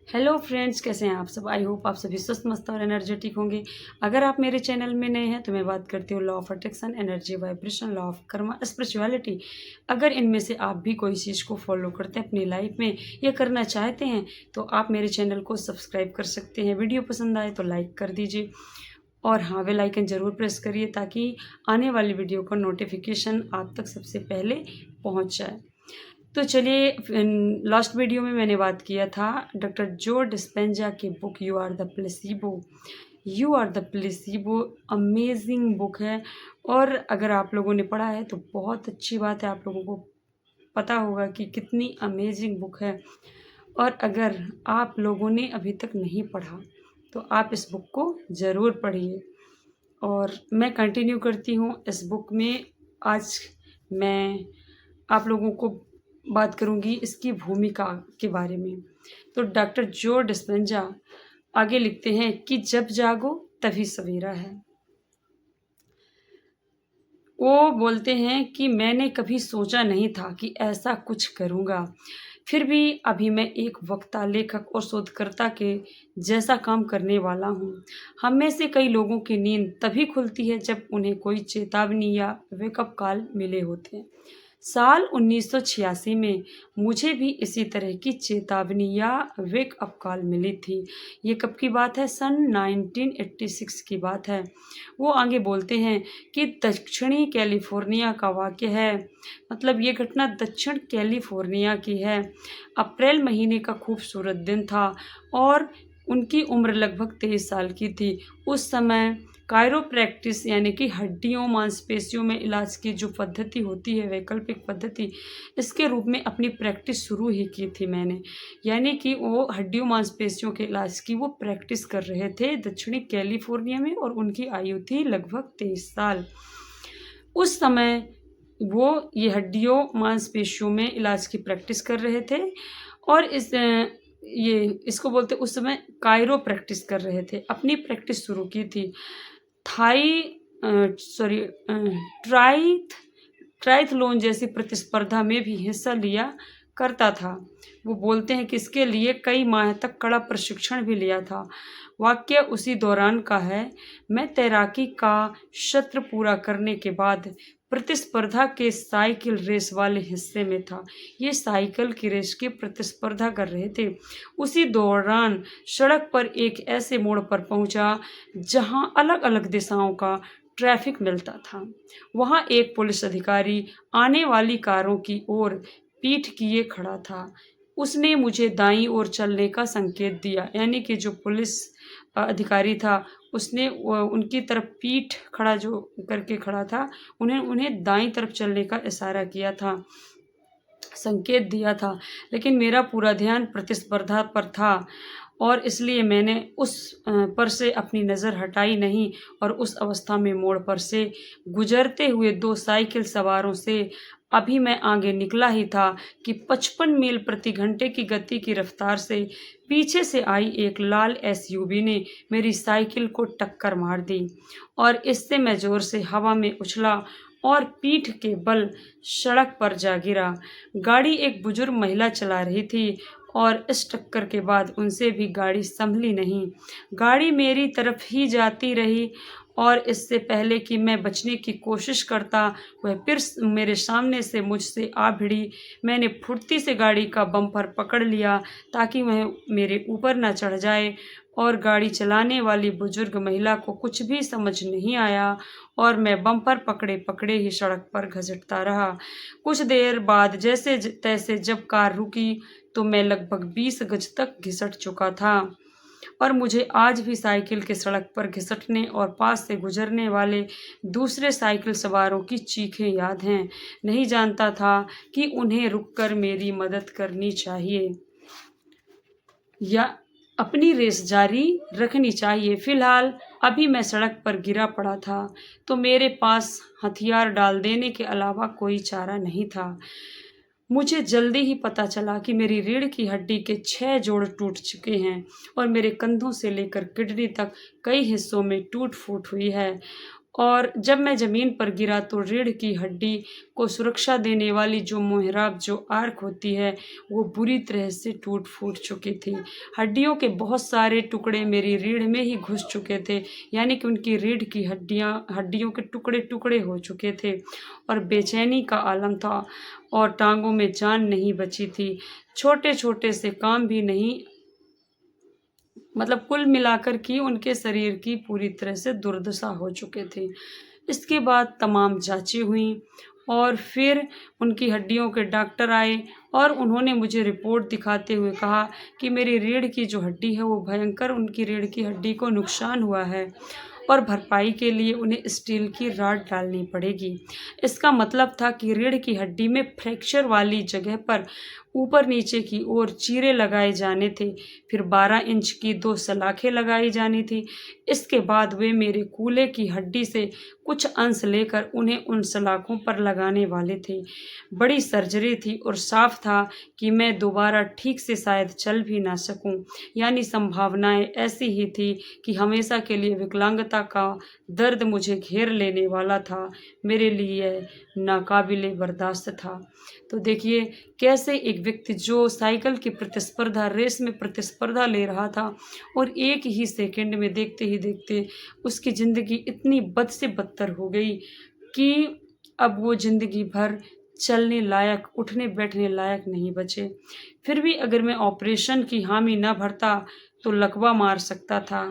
Hello friends, कैसे हैं आप सब। आई होप आप सभी स्वस्थ मस्त और एनर्जेटिक होंगे। अगर आप मेरे चैनल में नए हैं तो मैं बात करती हूँ law of attraction, energy, vibration, law of Karma, spirituality. अगर इनमें से आप भी कोई चीज़ को फॉलो करते हैं अपनी लाइफ में या करना चाहते हैं तो आप मेरे चैनल को सब्सक्राइब कर सकते हैं। वीडियो पसंद आए तो लाइक कर दीजिए और हाँ, बेल आइकन ज़रूर प्रेस करिए ताकि आने वाली वीडियो का नोटिफिकेशन आप तक सबसे पहले पहुँच जाए। तो चलिए, लास्ट वीडियो में मैंने बात किया था डॉक्टर जो डिस्पेंजा की book you are the placebo. You are the placebo amazing book है और अगर आप लोगों ने पढ़ा है तो बहुत अच्छी बात है। आप लोगों को पता होगा कि कितनी अमेजिंग बुक है। और अगर आप लोगों ने अभी तक नहीं पढ़ा तो आप इस बुक को ज़रूर पढ़िए। और मैं कंटिन्यू करती हूँ इस बुक में। आज मैं आप लोगों को बात करूंगी इसकी भूमिका के बारे में। तो डॉक्टर जो डिस्पेंजा आगे लिखते हैं कि जब जागो तभी सवेरा है। वो बोलते हैं कि मैंने कभी सोचा नहीं था कि ऐसा कुछ करूंगा, फिर भी अभी मैं एक वक्ता, लेखक और शोधकर्ता के जैसा काम करने वाला हूँ। हम में से कई लोगों की नींद तभी खुलती है जब उन्हें कोई चेतावनी या वेकअप कॉल मिले होते हैं। साल 1986 में मुझे भी इसी तरह की चेतावनी या वेक अप कॉल मिली थी। ये कब की बात है? सन 1986 की बात है। वो आगे बोलते हैं कि दक्षिणी कैलिफोर्निया का वाक़या है, मतलब ये घटना दक्षिण कैलिफोर्निया की है। अप्रैल महीने का खूबसूरत दिन था और उनकी उम्र लगभग 23 साल की थी। उस समय कायरोप्रैक्टिस यानी कि हड्डियों मांसपेशियों में इलाज की जो पद्धति होती है, वैकल्पिक पद्धति, इसके रूप में अपनी प्रैक्टिस शुरू ही की थी मैंने। यानी कि वो हड्डियों मांसपेशियों के इलाज की वो प्रैक्टिस कर रहे थे दक्षिणी कैलिफोर्निया में और उनकी आयु थी लगभग 23 साल। उस समय वो ये हड्डियों मांसपेशियों में इलाज की प्रैक्टिस कर रहे थे और ये इसको बोलते उस समय कायरो प्रैक्टिस कर रहे थे। अपनी प्रैक्टिस शुरू की थी। थाई सॉरी ट्राइथलॉन जैसी प्रतिस्पर्धा में भी हिस्सा लिया करता था। वो बोलते हैं कि इसके लिए कई माह तक कड़ा प्रशिक्षण भी लिया था। वाक्य उसी दौरान का है। मैं तैराकी का सत्र पूरा करने के बाद प्रतिस्पर्धा के साइकिल रेस वाले हिस्से में था। ये साइकिल की रेस की प्रतिस्पर्धा कर रहे थे। उसी दौरान सड़क पर एक ऐसे मोड़ पर पहुंचा जहां अलग अलग दिशाओं का ट्रैफिक मिलता था। वहां एक पुलिस अधिकारी आने वाली कारों की ओर पीठ किए खड़ा था। उसने मुझे दाईं ओर चलने का संकेत दिया। यानी कि जो पुलिस अधिकारी था उसने उनकी तरफ पीठ खड़ा जो करके खड़ा था, उन्हें उन्हें दाईं तरफ चलने का इशारा किया था, संकेत दिया था। लेकिन मेरा पूरा ध्यान प्रतिस्पर्धा पर था और इसलिए मैंने उस पर से अपनी नज़र हटाई नहीं और उस अवस्था में मोड़ पर से गुजरते हुए दो साइकिल सवारों से अभी मैं आगे निकला ही था कि 55 मील प्रति घंटे की गति की रफ्तार से पीछे से आई एक लाल एसयूवी ने मेरी साइकिल को टक्कर मार दी और इससे मैं जोर से हवा में उछला और पीठ के बल सड़क पर जा गिरा। गाड़ी एक बुजुर्ग महिला चला रही थी और इस टक्कर के बाद उनसे भी गाड़ी संभली नहीं। गाड़ी मेरी तरफ ही जाती रही और इससे पहले कि मैं बचने की कोशिश करता वह फिर मेरे सामने से मुझसे आ भिड़ी। मैंने फुर्ती से गाड़ी का बम्पर पकड़ लिया ताकि वह मेरे ऊपर न चढ़ जाए और गाड़ी चलाने वाली बुजुर्ग महिला को कुछ भी समझ नहीं आया और मैं बम्पर पकड़े पकड़े ही सड़क पर घसीटता रहा। कुछ देर बाद जैसे तैसे जब कार रुकी तो मैं लगभग 20 गज तक घिसट चुका था और मुझे आज भी साइकिल के सड़क पर घिसटने और पास से गुजरने वाले दूसरे साइकिल सवारों की चीखें याद हैं। नहीं जानता था कि उन्हें रुककर मेरी मदद करनी चाहिए या अपनी रेस जारी रखनी चाहिए। फिलहाल अभी मैं सड़क पर गिरा पड़ा था तो मेरे पास हथियार डाल देने के अलावा कोई चारा नहीं था। मुझे जल्दी ही पता चला कि मेरी रीढ़ की हड्डी के 6 जोड़ टूट चुके हैं और मेरे कंधों से लेकर किडनी तक कई हिस्सों में टूट फूट हुई है और जब मैं ज़मीन पर गिरा तो रीढ़ की हड्डी को सुरक्षा देने वाली जो मुहराब जो आर्क होती है वो बुरी तरह से टूट फूट चुकी थी। हड्डियों के बहुत सारे टुकड़े मेरी रीढ़ में ही घुस चुके थे, यानी कि उनकी रीढ़ की हड्डियों के टुकड़े टुकड़े हो चुके थे और बेचैनी का आलम था और टांगों में जान नहीं बची थी। छोटे छोटे से काम भी नहीं, मतलब कुल मिलाकर की उनके शरीर की पूरी तरह से दुर्दशा हो चुके थे। इसके बाद तमाम जाँचें हुईं और फिर उनकी हड्डियों के डॉक्टर आए और उन्होंने मुझे रिपोर्ट दिखाते हुए कहा कि मेरी रीढ़ की जो हड्डी है वो भयंकर, उनकी रीढ़ की हड्डी को नुकसान हुआ है और भरपाई के लिए उन्हें स्टील की रॉड डालनी पड़ेगी। इसका मतलब था कि रीढ़ की हड्डी में फ्रैक्चर वाली जगह पर ऊपर नीचे की ओर चीरे लगाए जाने थे, फिर 12 इंच की 2 सलाखें लगाई जानी थी। इसके बाद वे मेरे कूल्हे की हड्डी से कुछ अंश लेकर उन्हें उन सलाखों पर लगाने वाले थे। बड़ी सर्जरी थी और साफ था कि मैं दोबारा ठीक से शायद चल भी ना सकूं, यानी संभावनाएं ऐसी ही थी कि हमेशा के लिए विकलांगता का दर्द मुझे घेर लेने वाला था। मेरे लिए नाकाबिले बर्दाश्त था। तो देखिए कैसे एक व्यक्ति जो साइकिल की प्रतिस्पर्धा, रेस में प्रतिस्पर्धा ले रहा था और एक ही सेकंड में देखते ही देखते उसकी ज़िंदगी इतनी बद से बदतर हो गई कि अब वो ज़िंदगी भर चलने लायक, उठने बैठने लायक नहीं बचे। फिर भी अगर मैं ऑपरेशन की हामी न भरता तो लकवा मार सकता था।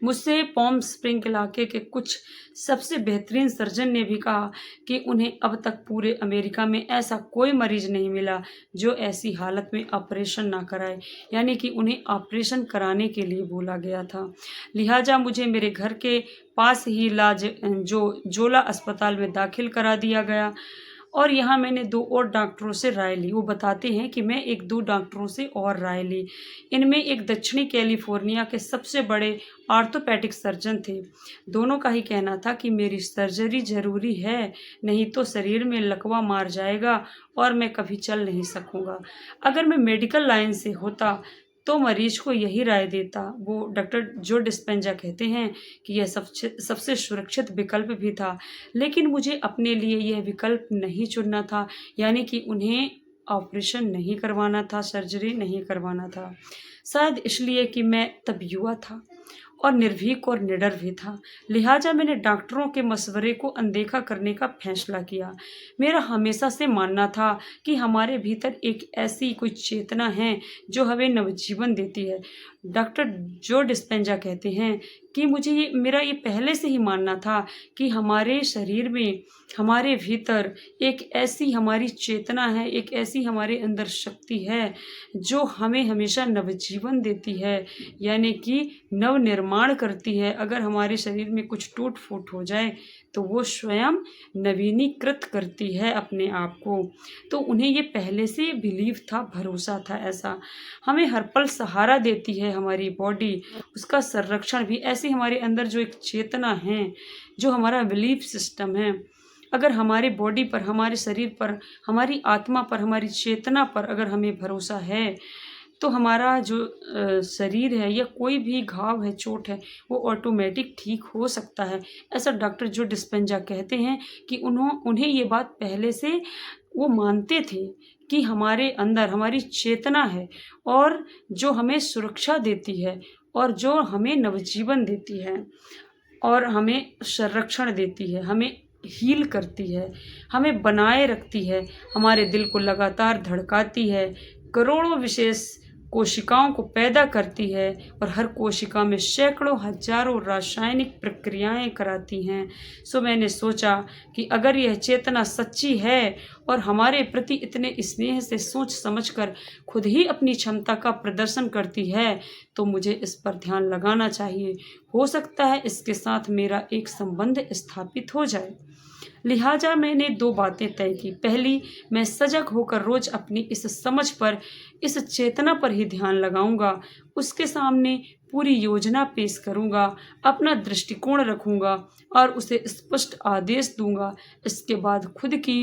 मुझसे पॉम स्प्रिंग इलाके के कुछ सबसे बेहतरीन सर्जन ने भी कहा कि उन्हें अब तक पूरे अमेरिका में ऐसा कोई मरीज नहीं मिला जो ऐसी हालत में ऑपरेशन ना कराए, यानी कि उन्हें ऑपरेशन कराने के लिए बोला गया था। लिहाजा मुझे मेरे घर के पास ही जोला अस्पताल में दाखिल करा दिया गया और यहाँ मैंने 2 और डॉक्टरों से राय ली। वो बताते हैं कि मैं 1-2 डॉक्टरों से और राय ली। इनमें एक दक्षिणी कैलिफोर्निया के सबसे बड़े ऑर्थोपेडिक सर्जन थे। दोनों का ही कहना था कि मेरी सर्जरी ज़रूरी है, नहीं तो शरीर में लकवा मार जाएगा और मैं कभी चल नहीं सकूँगा। अगर मैं मेडिकल लाइन से होता तो मरीज को यही राय देता। वो डॉक्टर जो डिस्पेंजा कहते हैं कि यह सबसे सुरक्षित विकल्प भी था, लेकिन मुझे अपने लिए यह विकल्प नहीं चुनना था, यानी कि उन्हें ऑपरेशन नहीं करवाना था, सर्जरी नहीं करवाना था। शायद इसलिए कि मैं तब युवा था और निर्भीक और निडर भी था। लिहाजा मैंने डॉक्टरों के मशवरे को अनदेखा करने का फैसला किया। मेरा हमेशा से मानना था कि हमारे भीतर एक ऐसी कोई चेतना है जो हमें नवजीवन देती है। डॉक्टर जो डिस्पेंजा कहते हैं कि मेरा ये पहले से ही मानना था कि हमारे शरीर में, हमारे भीतर एक ऐसी हमारी चेतना है, एक ऐसी हमारे अंदर शक्ति है जो हमें हमेशा नवजीवन देती है, यानी कि नवनिर्माण करती है। अगर हमारे शरीर में कुछ टूट फूट हो जाए तो वो स्वयं नवीनीकृत करती है अपने आप को। तो उन्हें ये पहले से बिलीव था, भरोसा था ऐसा। हमें हर पल सहारा देती है हमारी बॉडी, उसका संरक्षण भी। ऐसी हमारे अंदर जो एक चेतना है, जो हमारा बिलीफ सिस्टम है, अगर हमारे बॉडी पर, हमारे शरीर पर, हमारी आत्मा पर, हमारी चेतना पर अगर हमें भरोसा है तो हमारा जो शरीर है या कोई भी घाव है, चोट है, वो ऑटोमेटिक ठीक हो सकता है। ऐसा डॉक्टर जो डिस्पेंजा कहते हैं कि उन्हें ये बात पहले से वो मानते थे कि हमारे अंदर हमारी चेतना है और जो हमें सुरक्षा देती है और जो हमें नवजीवन देती है और हमें संरक्षण देती है, हमें हील करती है, हमें बनाए रखती है, हमारे दिल को लगातार धड़काती है, करोड़ों विशेष कोशिकाओं को पैदा करती है और हर कोशिका में सैकड़ों हजारों रासायनिक प्रक्रियाएं कराती हैं। सो मैंने सोचा कि अगर यह चेतना सच्ची है और हमारे प्रति इतने स्नेह से सोच समझकर खुद ही अपनी क्षमता का प्रदर्शन करती है तो मुझे इस पर ध्यान लगाना चाहिए। हो सकता है इसके साथ मेरा एक संबंध स्थापित हो जाए। लिहाजा मैंने 2 बातें तय की। पहली, मैं सजग होकर रोज अपनी इस समझ पर, इस चेतना पर ही ध्यान लगाऊंगा, उसके सामने पूरी योजना पेश करूंगा, अपना दृष्टिकोण रखूंगा और उसे स्पष्ट आदेश दूंगा। इसके बाद खुद की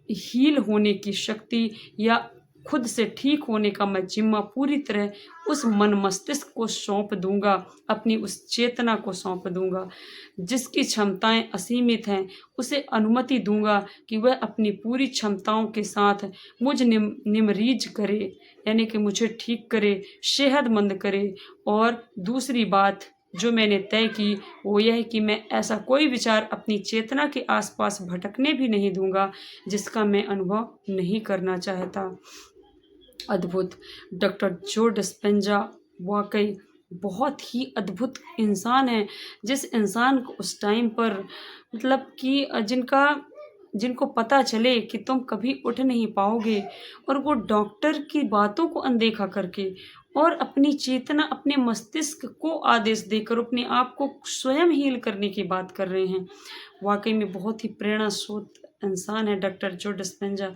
हील होने की शक्ति या खुद से ठीक होने का मैं जिम्मा पूरी तरह उस मन मस्तिष्क को सौंप दूंगा, अपनी उस चेतना को सौंप दूंगा जिसकी क्षमताएं असीमित हैं। उसे अनुमति दूंगा कि वह अपनी पूरी क्षमताओं के साथ मुझ निमरीज करे, यानी कि मुझे ठीक करे, सेहतमंद करे। और दूसरी बात जो मैंने तय की वो यह है कि मैं ऐसा कोई विचार अपनी चेतना के आसपास भटकने भी नहीं दूंगा जिसका मैं अनुभव नहीं करना चाहता। अद्भुत! डॉक्टर जो डिस्पेंजा वाकई बहुत ही अद्भुत इंसान है। जिस इंसान को उस टाइम पर मतलब कि जिनको पता चले कि तुम कभी उठ नहीं पाओगे, और वो डॉक्टर की बातों को अनदेखा करके और अपनी चेतना, अपने मस्तिष्क को आदेश देकर अपने आप को स्वयं हील करने की बात कर रहे हैं। वाकई में बहुत ही प्रेरणा स्रोत इंसान है डॉक्टर जो डिस्पेंजा।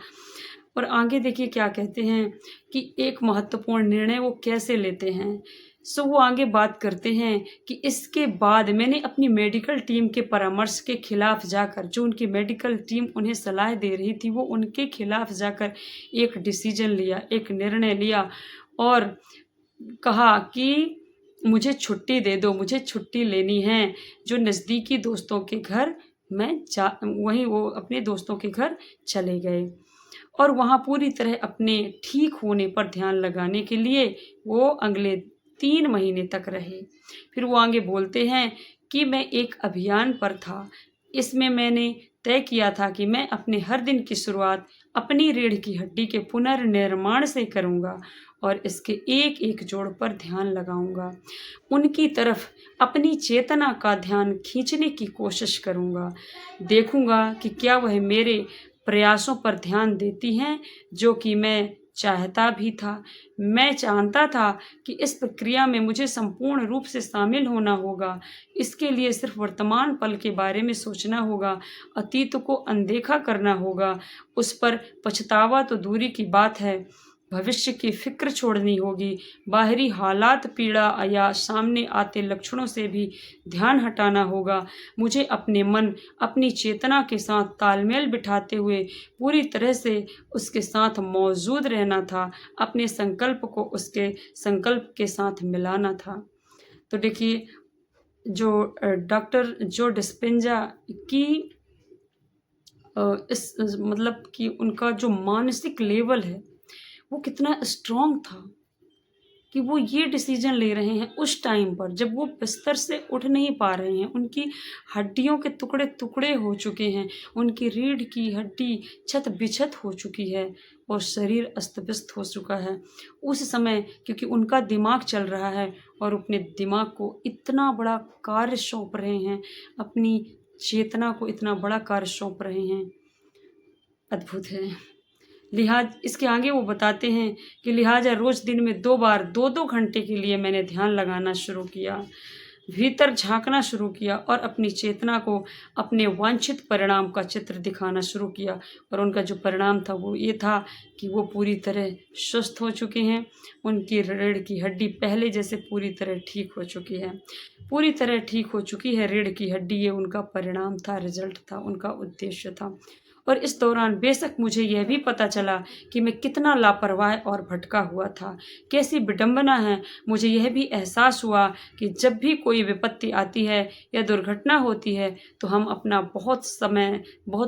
और आगे देखिए क्या कहते हैं कि एक महत्वपूर्ण निर्णय वो कैसे लेते हैं। सो वो आगे बात करते हैं कि इसके बाद मैंने अपनी मेडिकल टीम के परामर्श के खिलाफ जाकर, जो उनकी मेडिकल टीम उन्हें सलाह दे रही थी, वो उनके खिलाफ जाकर एक डिसीजन लिया, एक निर्णय लिया और कहा कि मुझे छुट्टी दे दो, मुझे छुट्टी लेनी है। जो नज़दीकी दोस्तों के घर वहीं वो अपने दोस्तों के घर चले गए और वहाँ पूरी तरह अपने ठीक होने पर ध्यान लगाने के लिए वो अगले 3 महीने तक रहे। फिर वो आगे बोलते हैं कि मैं एक अभियान पर था। इसमें मैंने तय किया था कि मैं अपने हर दिन की शुरुआत अपनी रीढ़ की हड्डी के पुनर्निर्माण से करूँगा और इसके एक-एक जोड़ पर ध्यान लगाऊँगा। उनकी तरफ अपनी चेतना का ध्यान खींचने की कोशिश करूँगा। देखूँगा कि क्या वह मेरे प्रयासों पर ध्यान देती हैं, जो कि मैं चाहता भी था। मैं जानता था कि इस प्रक्रिया में मुझे संपूर्ण रूप से शामिल होना होगा। इसके लिए सिर्फ वर्तमान पल के बारे में सोचना होगा, अतीत को अनदेखा करना होगा। उस पर पछतावा तो दूरी की बात है, भविष्य की फिक्र छोड़नी होगी। बाहरी हालात, पीड़ा या सामने आते लक्षणों से भी ध्यान हटाना होगा। मुझे अपने मन, अपनी चेतना के साथ तालमेल बिठाते हुए पूरी तरह से उसके साथ मौजूद रहना था। अपने संकल्प को उसके संकल्प के साथ मिलाना था। तो देखिए जो डॉक्टर जो डिस्पेंजा की इस मतलब कि उनका जो मानसिक लेवल है वो कितना स्ट्रॉन्ग था कि वो ये डिसीजन ले रहे हैं उस टाइम पर जब वो बिस्तर से उठ नहीं पा रहे हैं। उनकी हड्डियों के टुकड़े टुकड़े हो चुके हैं, उनकी रीढ़ की हड्डी छत बिछत हो चुकी है और शरीर अस्त व्यस्त हो चुका है। उस समय क्योंकि उनका दिमाग चल रहा है और अपने दिमाग को इतना बड़ा कार्य सौंप रहे हैं, अपनी चेतना को इतना बड़ा कार्य सौंप रहे हैं, अद्भुत है। इसके आगे वो बताते हैं कि लिहाजा रोज़ दिन में 2 बार 2-2 घंटे के लिए मैंने ध्यान लगाना शुरू किया, भीतर झांकना शुरू किया और अपनी चेतना को अपने वांछित परिणाम का चित्र दिखाना शुरू किया। और उनका जो परिणाम था वो ये था कि वो पूरी तरह स्वस्थ हो चुके हैं। उनकी रीढ़ की हड्डी पहले जैसे पूरी तरह ठीक हो चुकी है, पूरी तरह ठीक हो चुकी है रीढ़ की हड्डी। ये उनका परिणाम था, रिजल्ट था, उनका उद्देश्य था। और इस दौरान बेशक मुझे यह भी पता चला कि मैं कितना लापरवाह और भटका हुआ था। कैसी विडंबना है, मुझे यह भी एहसास हुआ कि जब भी कोई विपत्ति आती है या दुर्घटना होती है तो हम अपना बहुत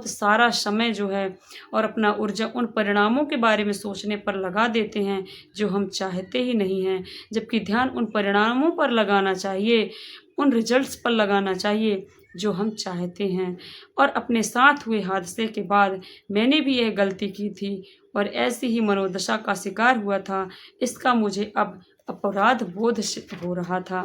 सारा समय जो है और अपना ऊर्जा उन परिणामों के बारे में सोचने पर लगा देते हैं जो हम चाहते ही नहीं हैं, जबकि ध्यान उन परिणामों पर लगाना चाहिए, उन रिजल्ट्स पर लगाना चाहिए जो हम चाहते हैं। और अपने साथ हुए हादसे के बाद मैंने भी यह गलती की थी और ऐसी ही मनोदशा का शिकार हुआ था। इसका मुझे अब अपराध बोध हो रहा था।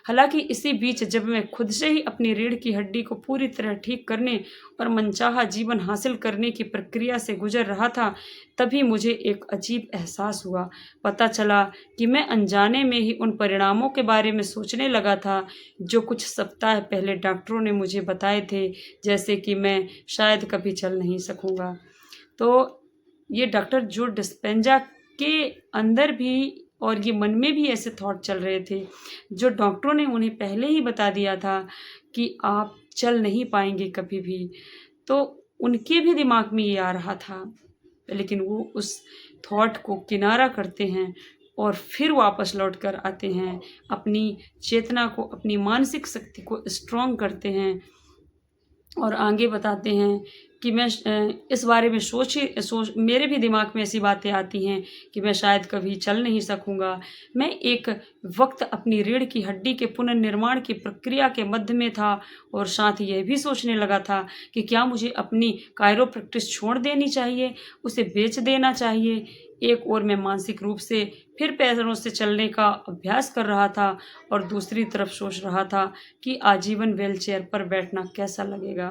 हालांकि इसी बीच जब मैं खुद से ही अपनी रीढ़ की हड्डी को पूरी तरह ठीक करने और मनचाहा जीवन हासिल करने की प्रक्रिया से गुजर रहा था, तभी मुझे एक अजीब एहसास हुआ। पता चला कि मैं अनजाने में ही उन परिणामों के बारे में सोचने लगा था जो कुछ सप्ताह पहले डॉक्टरों ने मुझे बताए थे, जैसे कि मैं शायद कभी चल नहीं सकूँगा। तो ये डॉक्टर जो डिस्पेंजा के अंदर भी और ये मन में भी ऐसे थॉट चल रहे थे, जो डॉक्टरों ने उन्हें पहले ही बता दिया था कि आप चल नहीं पाएंगे कभी भी। तो उनके भी दिमाग में ये आ रहा था, लेकिन वो उस थॉट को किनारा करते हैं और फिर वापस लौट कर आते हैं, अपनी चेतना को, अपनी मानसिक शक्ति को स्ट्रॉन्ग करते हैं और आगे बताते हैं कि मैं इस बारे में सोच मेरे भी दिमाग में ऐसी बातें आती हैं कि मैं शायद कभी चल नहीं सकूँगा। मैं एक वक्त अपनी रीढ़ की हड्डी के पुनर्निर्माण की प्रक्रिया के मध्य में था और साथ ही यह भी सोचने लगा था कि क्या मुझे अपनी कायरोप्रैक्टिस छोड़ देनी चाहिए, उसे बेच देना चाहिए। एक ओर मैं मानसिक रूप से फिर पैरों से चलने का अभ्यास कर रहा था और दूसरी तरफ सोच रहा था कि आजीवन व्हीलचेयर पर बैठना कैसा लगेगा।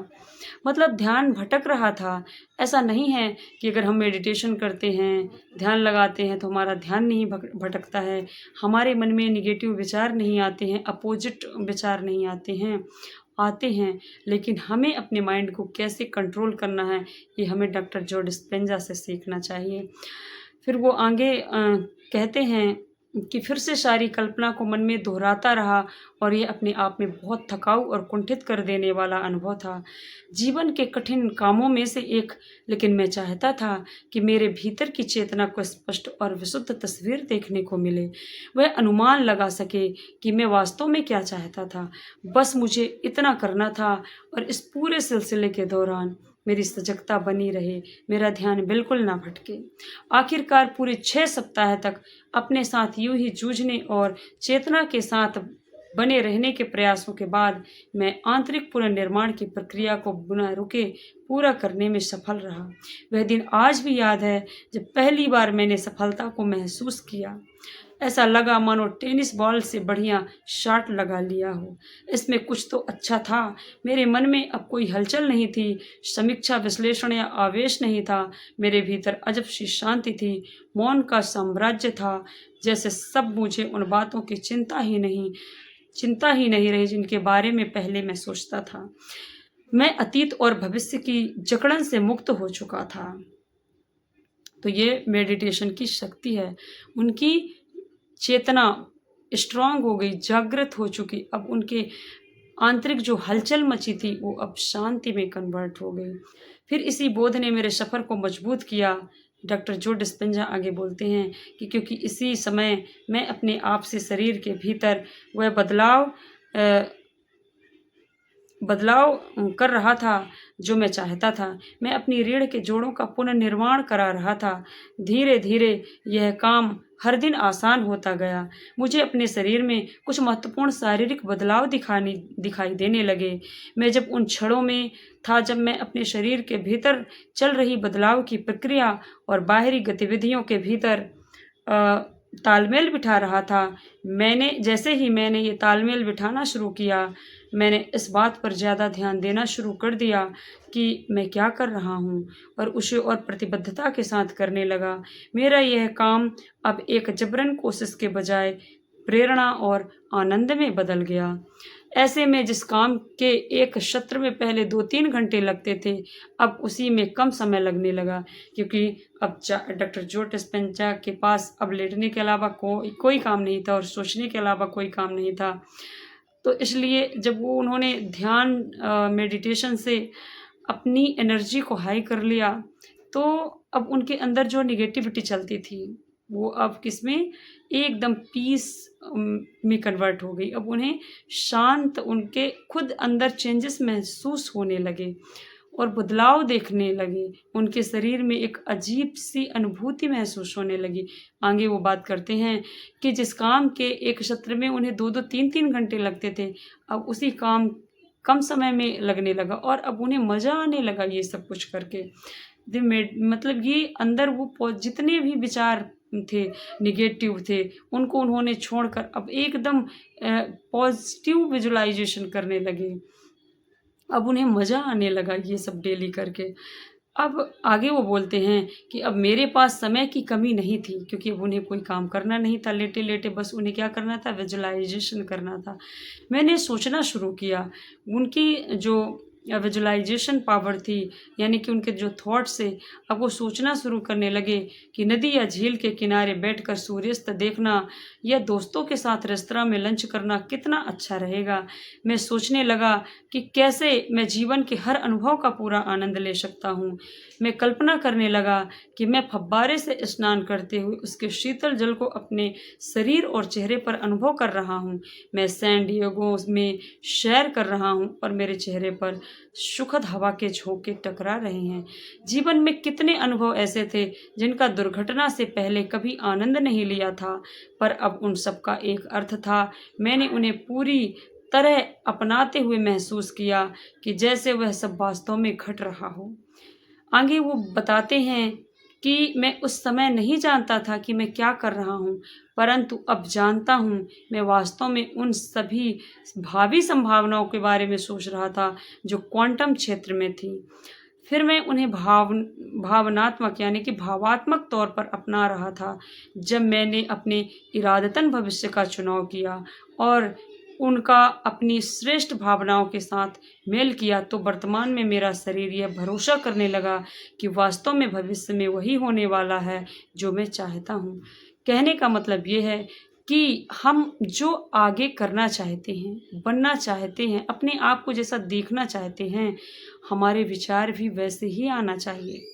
मतलब ध्यान भटक रहा था। ऐसा नहीं है कि अगर हम मेडिटेशन करते हैं, ध्यान लगाते हैं तो हमारा ध्यान नहीं भटकता है, हमारे मन में नेगेटिव विचार नहीं आते हैं, अपोजिट विचार नहीं आते हैं, लेकिन हमें अपने माइंड को कैसे कंट्रोल करना है, ये हमें डॉक्टर जो डिस्पेंजा से सीखना चाहिए। फिर वो आगे कहते हैं कि फिर से सारी कल्पना को मन में दोहराता रहा और ये अपने आप में बहुत थकाऊ और कुंठित कर देने वाला अनुभव था। जीवन के कठिन कामों में से एक, लेकिन मैं चाहता था कि मेरे भीतर की चेतना को स्पष्ट और विशुद्ध तस्वीर देखने को मिले। वह अनुमान लगा सके कि मैं वास्तव में क्या चाहता था। बस मुझे इतना करना था और इस पूरे सिलसिले के दौरान मेरी सजगता बनी रहे, मेरा ध्यान बिल्कुल ना भटके। आखिरकार पूरे 6 सप्ताह तक अपने साथ यूं ही जूझने और चेतना के साथ बने रहने के प्रयासों के बाद मैं आंतरिक पुनर्निर्माण की प्रक्रिया को बिना रुके पूरा करने में सफल रहा। वह दिन आज भी याद है जब पहली बार मैंने सफलता को महसूस किया। ऐसा लगा मानो टेनिस बॉल से बढ़िया शॉट लगा लिया हो। इसमें कुछ तो अच्छा था। मेरे मन में अब कोई हलचल नहीं थी, समीक्षा, विश्लेषण या आवेश नहीं था। मेरे भीतर अजब सी शांति थी, मौन का साम्राज्य था, जैसे सब मुझे उन बातों की चिंता ही नहीं रही जिनके बारे में पहले मैं सोचता था। मैं अतीत और भविष्य की जकड़न से मुक्त हो चुका था। तो ये मेडिटेशन की शक्ति है। उनकी चेतना स्ट्रांग हो गई, जागृत हो चुकी। अब उनके आंतरिक जो हलचल मची थी वो अब शांति में कन्वर्ट हो गई। फिर इसी बोध ने मेरे सफ़र को मजबूत किया। डॉक्टर जो डिस्पेंजा आगे बोलते हैं कि क्योंकि इसी समय मैं अपने आप से शरीर के भीतर वह बदलाव कर रहा था जो मैं चाहता था। मैं अपनी रीढ़ के जोड़ों का पुनर्निर्माण करा रहा था। धीरे धीरे यह काम हर दिन आसान होता गया। मुझे अपने शरीर में कुछ महत्वपूर्ण शारीरिक बदलाव दिखाई देने लगे। मैं जब उन क्षणों में था जब मैं अपने शरीर के भीतर चल रही बदलाव की प्रक्रिया और बाहरी गतिविधियों के भीतर तालमेल बिठा रहा था। जैसे ही मैंने ये तालमेल बिठाना शुरू किया, मैंने इस बात पर ज़्यादा ध्यान देना शुरू कर दिया कि मैं क्या कर रहा हूँ और उसे और प्रतिबद्धता के साथ करने लगा। मेरा यह काम अब एक जबरन कोशिश के बजाय प्रेरणा और आनंद में बदल गया। ऐसे में जिस काम के एक सत्र में पहले 2-3 घंटे लगते थे, अब उसी में कम समय लगने लगा, क्योंकि अब डॉक्टर जो डिस्पेंजा के पास अब लेटने के अलावा कोई काम नहीं था और सोचने के अलावा कोई काम नहीं था। तो इसलिए जब उन्होंने ध्यान मेडिटेशन से अपनी एनर्जी को हाई कर लिया, तो अब उनके अंदर जो निगेटिविटी चलती थी वो अब किसमें एकदम पीस में कन्वर्ट हो गई। अब उन्हें शांत, उनके खुद अंदर चेंजेस महसूस होने लगे और बदलाव देखने लगे। उनके शरीर में एक अजीब सी अनुभूति महसूस होने लगी। आगे वो बात करते हैं कि जिस काम के एक सत्र में उन्हें 2-2, 3-3 घंटे लगते थे, अब उसी काम कम समय में लगने लगा और अब उन्हें मज़ा आने लगा ये सब कुछ करके। मतलब ये अंदर वो जितने भी विचार थे, निगेटिव थे, उनको उन्होंने छोड़कर अब एकदम पॉजिटिव विजुअलाइजेशन करने लगे। अब उन्हें मज़ा आने लगा ये सब डेली करके। अब आगे वो बोलते हैं कि अब मेरे पास समय की कमी नहीं थी, क्योंकि अब उन्हें कोई काम करना नहीं था। लेटे लेटे बस उन्हें क्या करना था, विजुअलाइजेशन करना था। मैंने सोचना शुरू किया। उनकी जो विजुलाइजेशन पावर थी, यानी कि उनके जो थॉट्स से अब वो सोचना शुरू करने लगे कि नदी या झील के किनारे बैठकर सूर्यास्त देखना या दोस्तों के साथ रेस्तरां में लंच करना कितना अच्छा रहेगा। मैं सोचने लगा कि कैसे मैं जीवन के हर अनुभव का पूरा आनंद ले सकता हूँ। मैं कल्पना करने लगा कि मैं फव्वारे से स्नान करते हुए उसके शीतल जल को अपने शरीर और चेहरे पर अनुभव कर रहा हूँ। मैं सैन डिएगो में सैर कर रहा हूँ और मेरे चेहरे पर सुखद हवा के झोंके टकरा रहे हैं। जीवन में कितने अनुभव ऐसे थे जिनका दुर्घटना से पहले कभी आनंद नहीं लिया था, पर अब उन सब का एक अर्थ था। मैंने उन्हें पूरी तरह अपनाते हुए महसूस किया कि जैसे वह सब वास्तव में घट रहा हो। आगे वो बताते हैं कि मैं उस समय नहीं जानता था कि मैं क्या कर रहा हूँ, परंतु अब जानता हूँ। मैं वास्तव में उन सभी भावी संभावनाओं के बारे में सोच रहा था जो क्वांटम क्षेत्र में थी। फिर मैं उन्हें भावनात्मक यानी कि भावात्मक तौर पर अपना रहा था। जब मैंने अपने इरादतन भविष्य का चुनाव किया और उनका अपनी श्रेष्ठ भावनाओं के साथ मेल किया, तो वर्तमान में मेरा शरीर यह भरोसा करने लगा कि वास्तव में भविष्य में वही होने वाला है जो मैं चाहता हूँ। कहने का मतलब ये है कि हम जो आगे करना चाहते हैं, बनना चाहते हैं, अपने आप को जैसा देखना चाहते हैं, हमारे विचार भी वैसे ही आना चाहिए।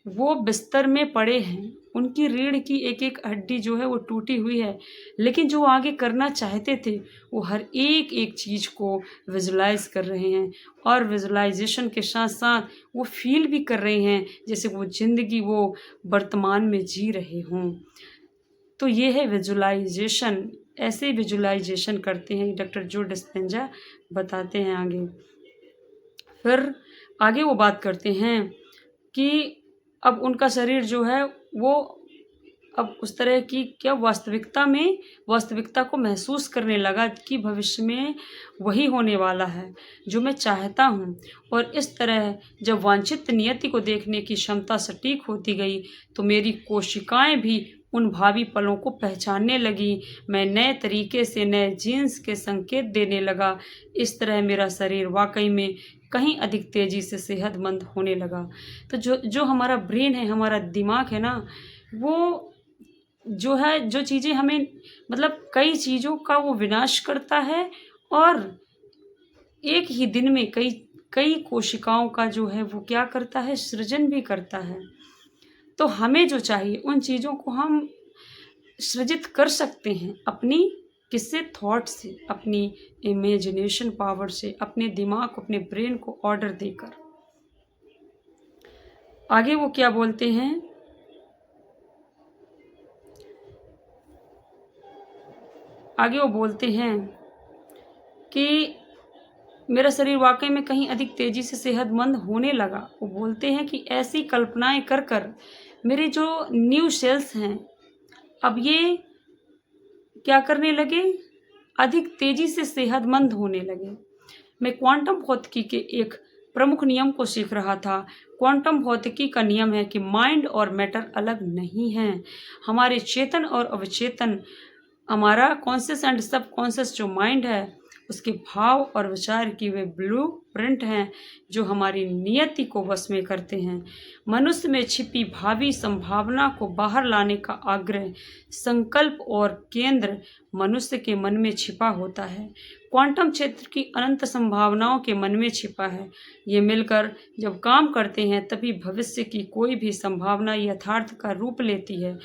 वो बिस्तर में पड़े हैं, उनकी रीढ़ की एक एक हड्डी जो है वो टूटी हुई है, लेकिन जो आगे करना चाहते थे वो हर एक एक चीज़ को विजुलाइज कर रहे हैं और विजुलाइजेशन के साथ साथ वो फील भी कर रहे हैं जैसे वो ज़िंदगी वो वर्तमान में जी रहे हों। तो ये है विजुलाइजेशन। ऐसे विजुलाइजेशन करते हैं डॉक्टर जो डिस्पेंजा बताते हैं आगे। फिर आगे वो बात करते हैं कि अब उनका शरीर जो है वो अब उस तरह की क्या वास्तविकता को महसूस करने लगा कि भविष्य में वही होने वाला है जो मैं चाहता हूँ। और इस तरह जब वांछित नियति को देखने की क्षमता सटीक होती गई तो मेरी कोशिकाएं भी उन भावी पलों को पहचानने लगी। मैं नए तरीके से नए जीन्स के संकेत देने लगा। इस तरह मेरा शरीर वाकई में कहीं अधिक तेज़ी से सेहतमंद होने लगा। तो जो हमारा ब्रेन है, हमारा दिमाग है ना, वो जो है जो चीज़ें हमें मतलब कई चीज़ों का वो विनाश करता है और एक ही दिन में कई कई कोशिकाओं का जो है वो क्या करता है, सृजन भी करता है। तो हमें जो चाहिए उन चीज़ों को हम सृजित कर सकते हैं अपनी किससे, थॉट से, अपनी इमेजिनेशन पावर से, अपने दिमाग को, अपने ब्रेन को ऑर्डर देकर। आगे वो क्या बोलते हैं, आगे वो बोलते हैं कि मेरा शरीर वाकई में कहीं अधिक तेज़ी से सेहतमंद होने लगा। वो बोलते हैं कि ऐसी कल्पनाएं कर कर मेरे जो न्यू सेल्स हैं अब ये क्या करने लगे, अधिक तेज़ी से सेहतमंद होने लगे। मैं क्वांटम भौतिकी के एक प्रमुख नियम को सीख रहा था। क्वांटम भौतिकी का नियम है कि माइंड और मैटर अलग नहीं हैं। हमारे चेतन और अवचेतन, हमारा कॉन्शियस एंड सब कॉन्शियस जो माइंड है उसके भाव और विचार की वे ब्लू प्रिंट हैं जो हमारी नियति को वश में करते हैं। मनुष्य में छिपी भावी संभावना को बाहर लाने का आग्रह, संकल्प और केंद्र मनुष्य के मन में छिपा होता है। क्वांटम क्षेत्र की अनंत संभावनाओं के मन में छिपा है। ये मिलकर जब काम करते हैं तभी भविष्य की कोई भी संभावना यथार्थ का रूप लेती है।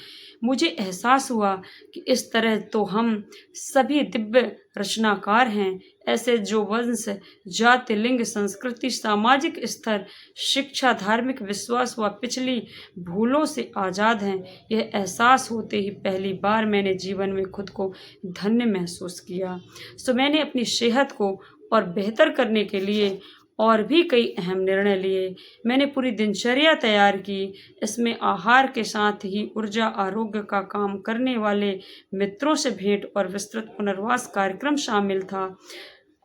मुझे एहसास हुआ कि इस तरह तो हम सभी दिव्य रचनाकार हैं, ऐसे जो वंश, जाति, लिंग, संस्कृति, सामाजिक स्तर, शिक्षा, धार्मिक विश्वास व पिछली भूलों से आज़ाद हैं। यह एहसास होते ही पहली बार मैंने जीवन में खुद को धन्य महसूस किया। सो मैंने अपनी सेहत को और बेहतर करने के लिए और भी कई अहम निर्णय लिए। मैंने पूरी दिनचर्या तैयार की। इसमें आहार के साथ ही ऊर्जा, आरोग्य का काम करने वाले मित्रों से भेंट और विस्तृत पुनर्वास कार्यक्रम शामिल था।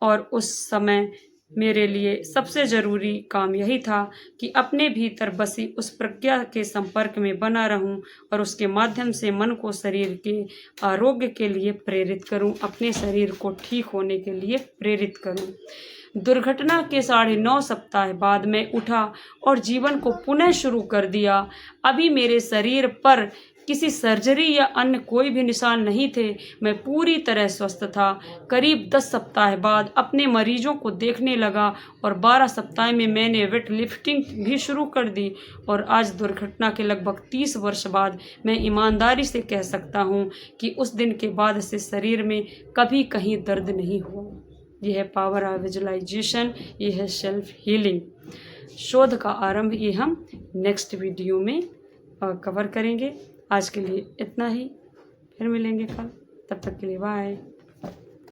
और उस समय मेरे लिए सबसे ज़रूरी काम यही था कि अपने भीतर बसी उस प्रज्ञा के संपर्क में बना रहूं और उसके माध्यम से मन को शरीर के आरोग्य के लिए प्रेरित करूं, अपने शरीर को ठीक होने के लिए प्रेरित करूं। दुर्घटना के 9.5 सप्ताह बाद मैं उठा और जीवन को पुनः शुरू कर दिया। अभी मेरे शरीर पर किसी सर्जरी या अन्य कोई भी निशान नहीं थे। मैं पूरी तरह स्वस्थ था। करीब 10 सप्ताह बाद अपने मरीजों को देखने लगा और 12 सप्ताह में मैंने वेट लिफ्टिंग भी शुरू कर दी और आज दुर्घटना के लगभग 30 वर्ष बाद मैं ईमानदारी से कह सकता हूँ कि उस दिन के बाद से शरीर में कभी कहीं दर्द नहीं हुआ। यह है पावर ऑफ विजुअलाइजेशन, यह है सेल्फ हीलिंग। शोध का आरंभ ये हम नेक्स्ट वीडियो में कवर करेंगे। आज के लिए इतना ही, फिर मिलेंगे कल, तब तक के लिए बाय।